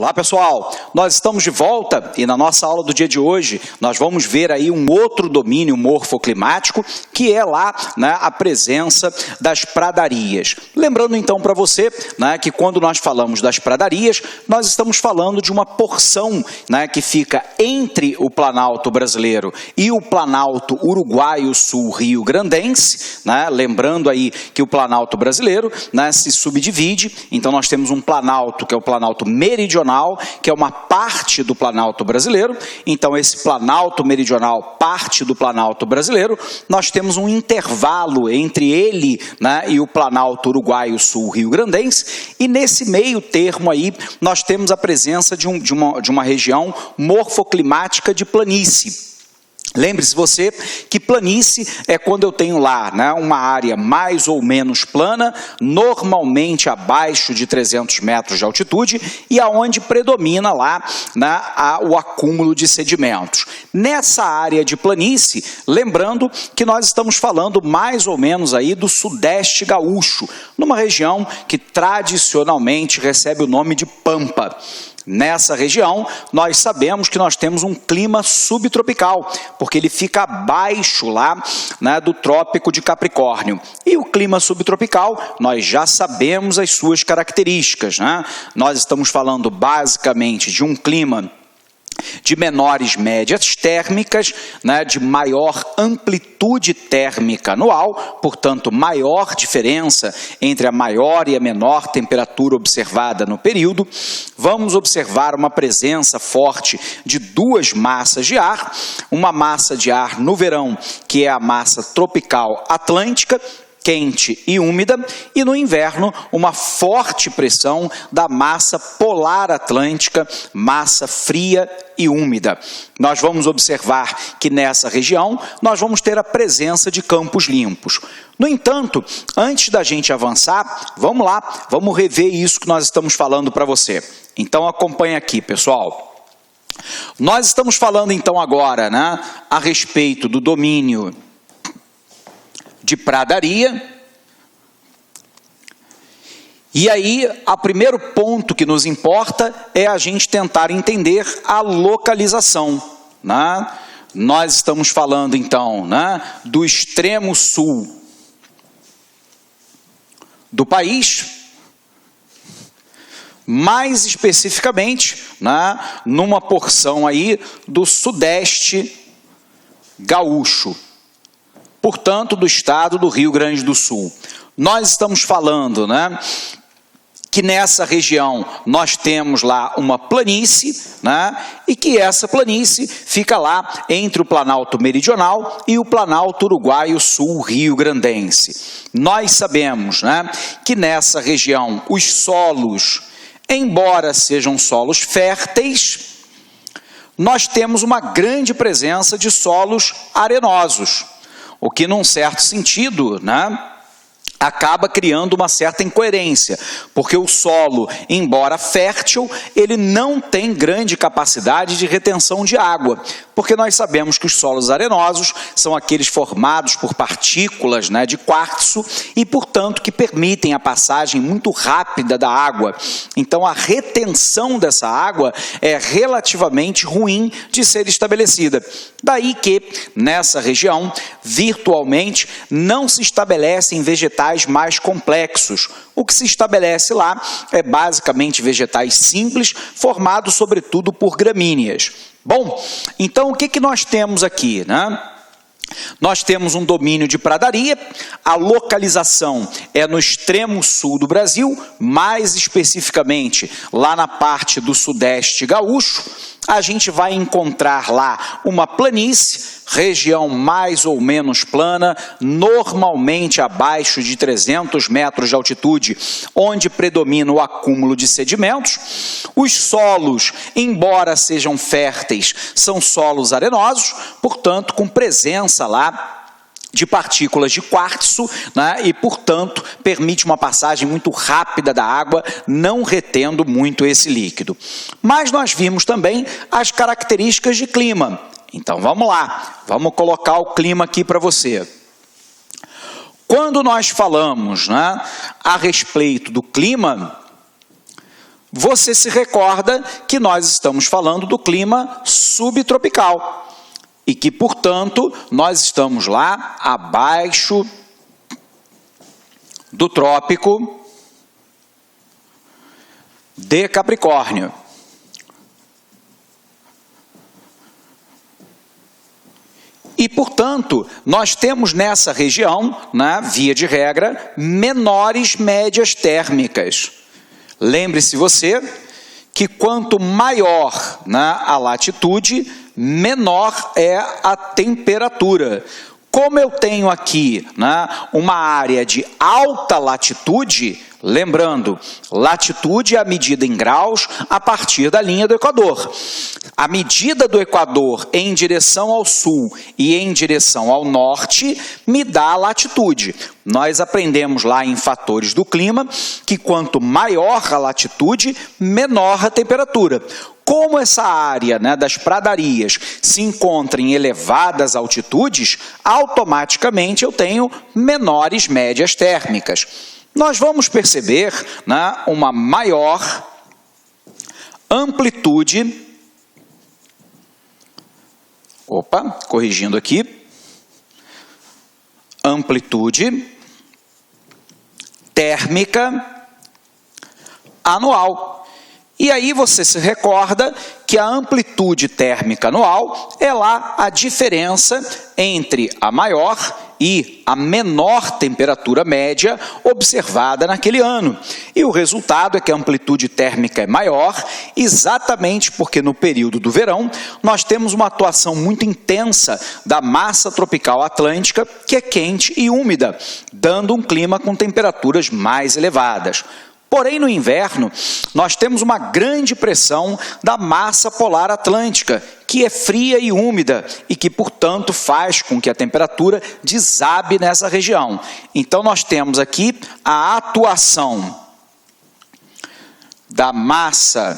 Olá pessoal, nós estamos de volta e na nossa aula do dia de hoje nós vamos ver aí um outro domínio morfoclimático que é lá, né, a presença das pradarias. Lembrando então para você, né, que quando nós falamos das pradarias, nós estamos falando de uma porção, né, que fica entre o Planalto brasileiro e o Planalto uruguaio sul rio-grandense, né, lembrando aí que o Planalto brasileiro, né, se subdivide, então nós temos um Planalto que é o Planalto meridional, que é uma parte do Planalto brasileiro. Então esse Planalto meridional, parte do Planalto brasileiro, nós temos um intervalo entre ele, né, e o Planalto uruguaio sul rio-grandense, e nesse meio termo aí nós temos a presença de uma região morfoclimática de planície. Lembre-se você que planície é quando eu tenho lá, né, uma área mais ou menos plana, normalmente abaixo de 300 metros de altitude e aonde predomina lá, né, o acúmulo de sedimentos. Nessa área de planície, lembrando que nós estamos falando mais ou menos aí do sudeste gaúcho, numa região que tradicionalmente recebe o nome de Pampa. Nessa região, nós sabemos que nós temos um clima subtropical, porque ele fica abaixo lá, né, do Trópico de Capricórnio. E o clima subtropical, nós já sabemos as suas características, né? Nós estamos falando basicamente de um clima de menores médias térmicas, né, de maior amplitude térmica anual, portanto, maior diferença entre a maior e a menor temperatura observada no período. Vamos observar uma presença forte de duas massas de ar, uma massa de ar no verão, que é a massa tropical atlântica, quente e úmida, e no inverno uma forte pressão da massa polar atlântica, massa fria e úmida. Nós vamos observar que nessa região nós vamos ter a presença de campos limpos. No entanto, antes da gente avançar, vamos lá, vamos rever isso que nós estamos falando para você. Então acompanha aqui, pessoal. Nós estamos falando então agora, né, a respeito do domínio de pradaria. E aí, o primeiro ponto que nos importa é a gente tentar entender a localização, né? Nós estamos falando então, né, do extremo sul do país, mais especificamente, né, numa porção aí do sudeste gaúcho, portanto, do estado do Rio Grande do Sul. Nós estamos falando, né, que nessa região nós temos lá uma planície, né, e que essa planície fica lá entre o Planalto Meridional e o Planalto Uruguaio Sul Rio-Grandense. Nós sabemos, né, que nessa região os solos, embora sejam solos férteis, nós temos uma grande presença de solos arenosos, o que, num certo sentido, né, acaba criando uma certa incoerência, porque o solo, embora fértil, ele não tem grande capacidade de retenção de água, porque nós sabemos que os solos arenosos são aqueles formados por partículas, né, de quartzo e, portanto, que permitem a passagem muito rápida da água. Então, a retenção dessa água é relativamente ruim de ser estabelecida. Daí que, nessa região, virtualmente, não se estabelecem vegetais mais complexos. O que se estabelece lá é basicamente vegetais simples, formados sobretudo por gramíneas. Bom, então o que nós temos aqui, né? Nós temos um domínio de pradaria, a localização é no extremo sul do Brasil, mais especificamente lá na parte do sudeste gaúcho. A gente vai encontrar lá uma planície, região mais ou menos plana, normalmente abaixo de 300 metros de altitude, onde predomina o acúmulo de sedimentos. Os solos, embora sejam férteis, são solos arenosos, portanto, com presença lá de partículas de quartzo, né, e, portanto, permite uma passagem muito rápida da água, não retendo muito esse líquido. Mas nós vimos também as características de clima. Então, vamos lá, vamos colocar o clima aqui para você. Quando nós falamos, né, a respeito do clima, você se recorda que nós estamos falando do clima subtropical e que, portanto, nós estamos lá abaixo do trópico de Capricórnio. E, portanto, nós temos nessa região, via de regra, menores médias térmicas. Lembre-se você que quanto maior a latitude, menor é a temperatura. Como eu tenho aqui uma área de alta latitude, lembrando, latitude é a medida em graus a partir da linha do Equador. A medida do Equador em direção ao sul e em direção ao norte me dá a latitude. Nós aprendemos lá em fatores do clima que quanto maior a latitude, menor a temperatura. Como essa área das pradarias se encontra em elevadas altitudes, automaticamente eu tenho menores médias térmicas. Nós vamos perceber uma maior amplitude, corrigindo aqui, amplitude térmica anual. E aí você se recorda que a amplitude térmica anual é lá a diferença entre a maior e a menor temperatura média observada naquele ano. E o resultado é que a amplitude térmica é maior, exatamente porque no período do verão nós temos uma atuação muito intensa da massa tropical atlântica, que é quente e úmida, dando um clima com temperaturas mais elevadas. Porém, no inverno, nós temos uma grande pressão da massa polar atlântica, que é fria e úmida e que, portanto, faz com que a temperatura desabe nessa região. Então, nós temos aqui a atuação da massa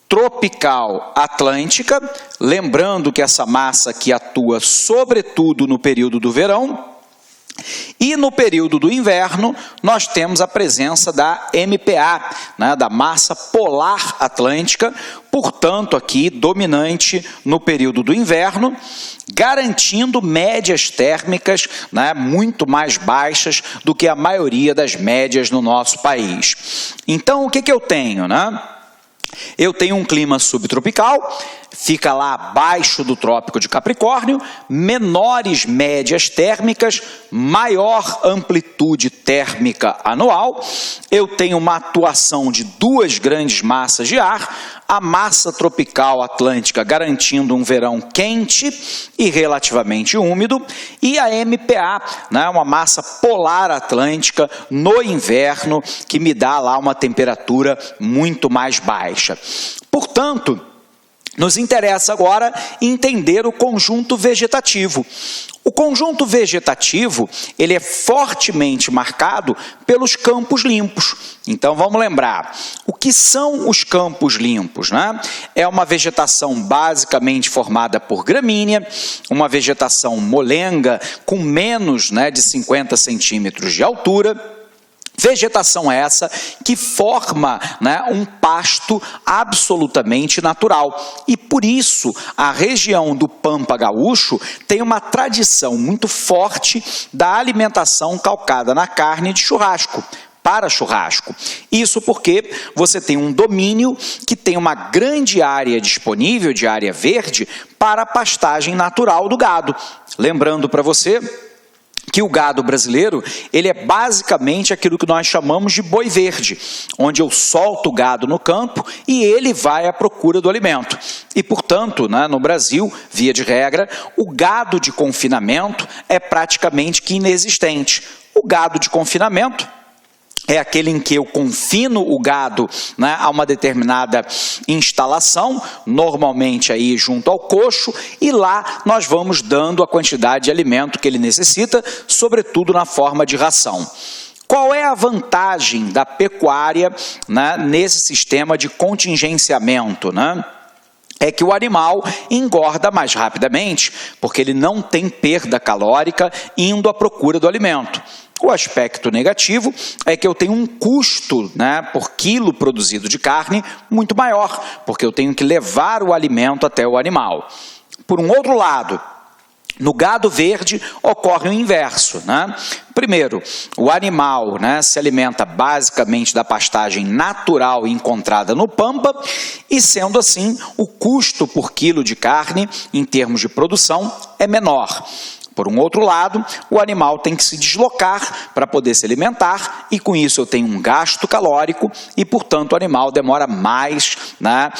tropical atlântica, lembrando que essa massa aqui atua sobretudo no período do verão. E no período do inverno, nós temos a presença da MPA, da massa polar atlântica, portanto, aqui dominante no período do inverno, garantindo médias térmicas muito mais baixas do que a maioria das médias no nosso país. Então, o que eu tenho? Eu tenho um clima subtropical, fica lá abaixo do trópico de Capricórnio, menores médias térmicas, maior amplitude térmica anual. Eu tenho uma atuação de duas grandes massas de ar, a massa tropical atlântica garantindo um verão quente e relativamente úmido, e a MPA, uma massa polar atlântica no inverno, que me dá lá uma temperatura muito mais baixa. Portanto, nos interessa agora entender o conjunto vegetativo. O conjunto vegetativo, ele é fortemente marcado pelos campos limpos. Então, vamos lembrar, o que são os campos limpos? É uma vegetação basicamente formada por gramínea, uma vegetação molenga com menos de 50 centímetros de altura. Vegetação essa que forma um pasto absolutamente natural. E por isso a região do Pampa Gaúcho tem uma tradição muito forte da alimentação calcada na carne de churrasco, para churrasco. Isso porque você tem um domínio que tem uma grande área disponível de área verde para a pastagem natural do gado. Lembrando para você que o gado brasileiro, ele é basicamente aquilo que nós chamamos de boi verde, onde eu solto o gado no campo e ele vai à procura do alimento. E, portanto, no Brasil, via de regra, o gado de confinamento é praticamente que inexistente. O gado de confinamento é aquele em que eu confino o gado a uma determinada instalação, normalmente aí junto ao coxo, e lá nós vamos dando a quantidade de alimento que ele necessita, sobretudo na forma de ração. Qual é a vantagem da pecuária nesse sistema de contingenciamento? É que o animal engorda mais rapidamente, porque ele não tem perda calórica indo à procura do alimento. O aspecto negativo é que eu tenho um custo, né, por quilo produzido de carne muito maior, porque eu tenho que levar o alimento até o animal. Por um outro lado, no gado verde ocorre o inverso, né? Primeiro, o animal, né, se alimenta basicamente da pastagem natural encontrada no pampa e, sendo assim, o custo por quilo de carne, em termos de produção, é menor. Por um outro lado, o animal tem que se deslocar para poder se alimentar e, com isso, eu tenho um gasto calórico e, portanto, o animal demora mais, né,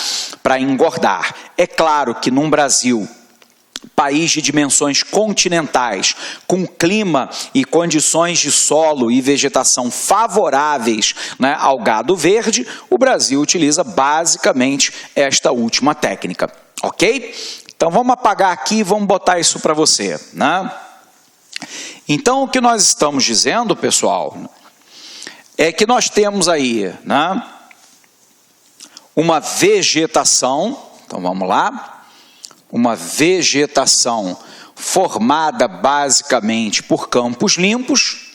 para engordar. É claro que num Brasil, país de dimensões continentais, com clima e condições de solo e vegetação favoráveis, né, ao gado verde, o Brasil utiliza basicamente esta última técnica, ok? Então vamos apagar aqui e vamos botar isso para você, né? Então o que nós estamos dizendo, pessoal, é que nós temos aí, né, uma vegetação, então vamos lá, uma vegetação formada basicamente por campos limpos,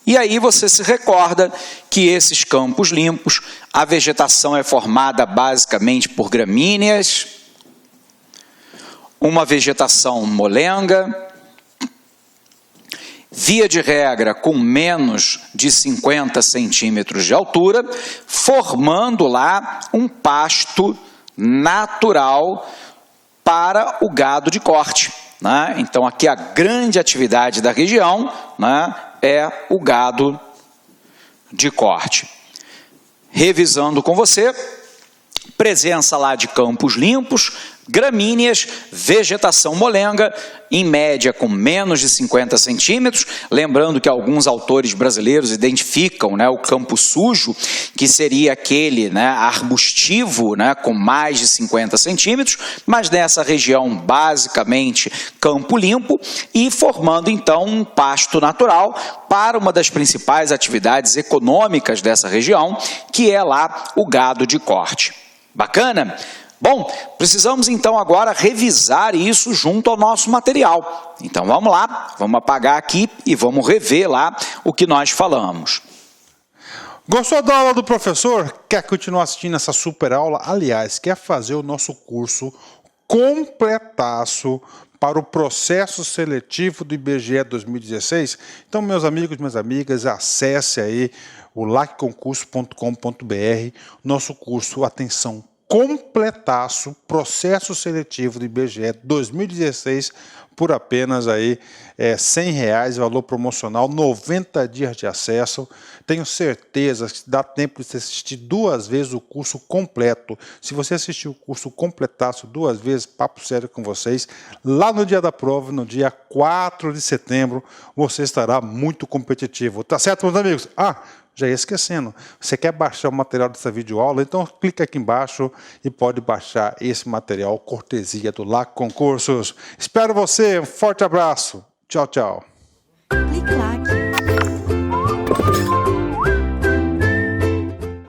e aí você se recorda que esses campos limpos, a vegetação é formada basicamente por gramíneas, uma vegetação molenga, via de regra com menos de 50 centímetros de altura, formando lá um pasto natural para o gado de corte, né? Então aqui a grande atividade da região, né, é o gado de corte. Revisando com você, presença lá de campos limpos, gramíneas, vegetação molenga, em média com menos de 50 centímetros, lembrando que alguns autores brasileiros identificam, né, o campo sujo, que seria aquele, né, arbustivo, né, com mais de 50 centímetros, mas nessa região basicamente campo limpo e formando então um pasto natural para uma das principais atividades econômicas dessa região, que é lá o gado de corte. Bacana? Bom, precisamos então agora revisar isso junto ao nosso material. Então vamos lá, vamos apagar aqui e vamos rever lá o que nós falamos. Gostou da aula do professor? Quer continuar assistindo essa super aula? Aliás, quer fazer o nosso curso completaço para o processo seletivo do IBGE 2016? Então, meus amigos, minhas amigas, acesse aí o lacconcurso.com.br, nosso curso, atenção, completaço, processo seletivo do IBGE 2016, por apenas aí R$100, valor promocional, 90 dias de acesso. Tenho certeza que dá tempo de você assistir 2 vezes o curso completo. Se você assistir o curso completaço 2 vezes, papo sério com vocês, lá no dia da prova, no dia 4 de setembro, você estará muito competitivo. Tá certo, meus amigos? Já ia esquecendo, você quer baixar o material dessa videoaula? Então clica aqui embaixo e pode baixar esse material cortesia do LAC Concursos. Espero você, um forte abraço, tchau, tchau.